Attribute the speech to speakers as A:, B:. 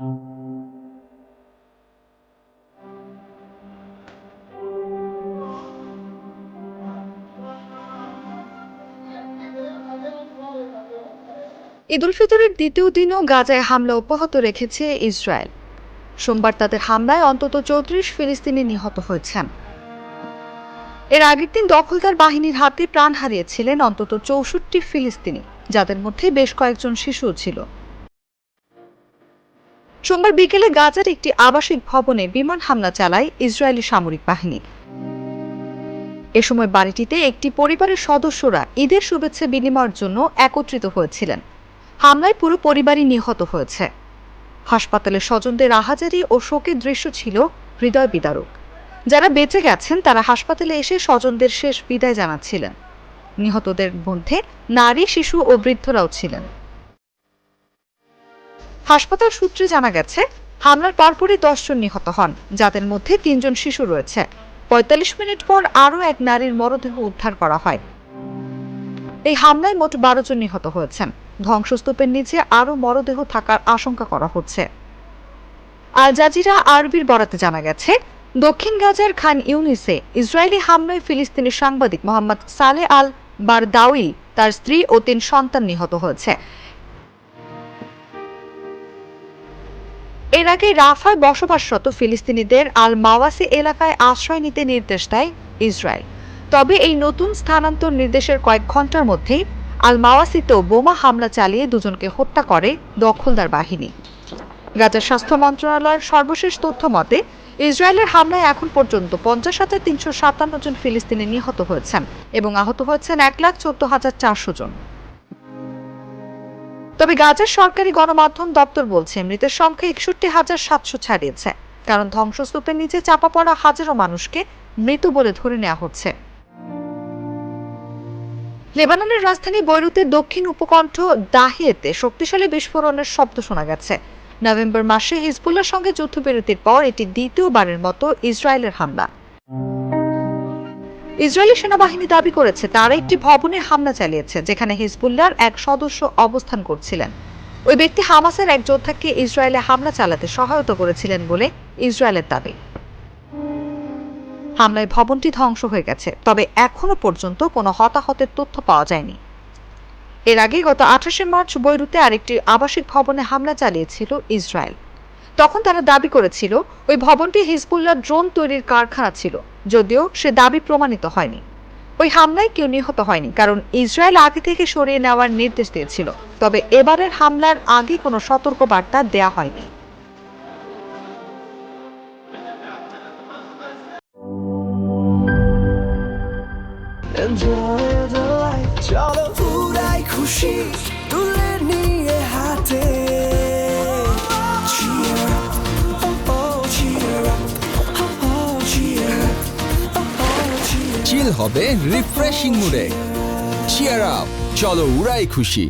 A: ঈদ উল ফিতরের দ্বিতীয় দিনও গাজায় হামলা অব্যাহত রেখেছে ইসরায়েল। সোমবার তাদের হামলায় অন্তত ৩৪ ফিলিস্তিনি নিহত হয়েছেন। এর আগের দিন দখলদার বাহিনীর হাতে প্রাণ হারিয়েছিলেন অন্তত ৬৪ ফিলিস্তিনি, যাদের মধ্যে বেশ কয়েকজন শিশুও ছিল। সোমবার বিকেলে গাজার একটি আবাসিক ভবনে বিমান হামলা চালায় ইসরায়েলি সামরিক বাহিনী। এ সময় বাড়িটিতে একটি পরিবারের সদস্যরা ঈদের শুভেচ্ছা বিনিময়ের জন্য একত্রিত হয়েছিলেন। হামলায় পুরো পরিবারই নিহত হয়েছে। হাসপাতালে স্বজনদের আহাজারি ও শোকের দৃশ্য ছিল হৃদয় বিদারক। যারা বেঁচে গেছেন তারা হাসপাতালে এসে স্বজনদের শেষ বিদায় জানাচ্ছিলেন। নিহতদের মধ্যে নারী, শিশু ও বৃদ্ধরাও ছিলেন। হাসপাতাল সূত্রে জানা গেছে, হামলার পরপরই ১০ জন নিহত হন, যাদের মধ্যে ৩ জন শিশু রয়েছে। ৪৫ মিনিট পর আরও এক নারীর মরদেহ উদ্ধার করা হয়। এই হামলায় মোট ১২ জন নিহত হয়েছেন। ধ্বংসস্তূপের নিচে আরও মরদেহ থাকার আশঙ্কা করা হচ্ছে। আল জাজিরা আরবির বরাতে জানা গেছে, দক্ষিণ গাজার খান ইউনিসে ইসরায়েলি হামলায় ফিলিস্তিনি সাংবাদিক মোহাম্মদ সালে আল বারদাউই, তার স্ত্রী ও ৩ সন্তান নিহত হয়েছে। এর আগে রাফায় বসবাসরত ফিলিস্তিনিদের আল মাওয়াসি এলাকায় আশ্রয় নিতে নির্দেশ দেয় ইসরায়েল। তবে এই নতুন স্থানান্তর নির্দেশের কয়েক ঘন্টার মধ্যেই আল মাওয়াসিতেও বোমা হামলা চালিয়ে ২ জনকে হত্যা করে দখলদার বাহিনী। গাজার স্বাস্থ্য মন্ত্রণালয়ের সর্বশেষ তথ্য মতে, ইসরায়েলের হামলায় এখন পর্যন্ত ৫০,৩৫৭ জন ফিলিস্তিনি নিহত হয়েছেন এবং আহত হয়েছেন ১,১৪,৪০০ জন। তবে গাজার সরকারি গণমাধ্যম দপ্তর বলছে, মৃতের সংখ্যা ৬১,৭০০ ছাড়িয়েছে, কারণ ধ্বংসস্তূপের নিচে চাপা পড়া হাজারো মানুষকে মৃত বলে ধরে নেওয়া হচ্ছে। লেবাননের রাজধানী বৈরুতের দক্ষিণ উপকণ্ঠ দাহিয়েতে শক্তিশালী বিস্ফোরণের শব্দ শোনা গেছে। নভেম্বর মাসে হিজবুল্লাহর সঙ্গে যুদ্ধবিরতির পর এটি দ্বিতীয়বারের মতো ইসরায়েলের হামলা। ইসরায়েলি সেনাবাহিনী দাবি করেছে তারা একটি ভবনে হামলা চালিয়েছে, যেখানে হিজবুল্লাহর এক সদস্য অবস্থান করছিলেন। ওই ব্যক্তি হামাসের এক যোদ্ধাকে ইসরায়েলে হামলা চালাতে সহায়তা করেছিলেন বলে ইসরায়েলের দাবি। হামলায় ভবনটি ধ্বংস হয়ে গেছে, তবে এখনো পর্যন্ত কোনো হতাহতের তথ্য পাওয়া যায়নি। এর আগে গত ২৮শে মার্চ বৈরুতে আরেকটি আবাসিক ভবনে হামলা চালিয়েছিল ইসরায়েল। তখন তারা দাবি করেছিল ওই ভবনটি হিজবুল্লাহ ড্রোন তৈরির কারখানা ছিল, যদিও সে দাবি প্রমাণিত হয়নি। ওই হামলায় কেউ নিহত হয়নি, কারণ ইসরায়েল আগে থেকে সরিয়ে নেওয়ার নির্দেশ দিয়েছিল। তবে এবারের হামলার আগে কোনো সতর্কবার্তা দেয়া হয়নি।
B: চলো উড়াই খুশি তুলে নিয়ে হাতে,
C: চিল হবে রিফ্রেশিং মুডে। চিয়ার আপ, চলো উড়াই খুশি।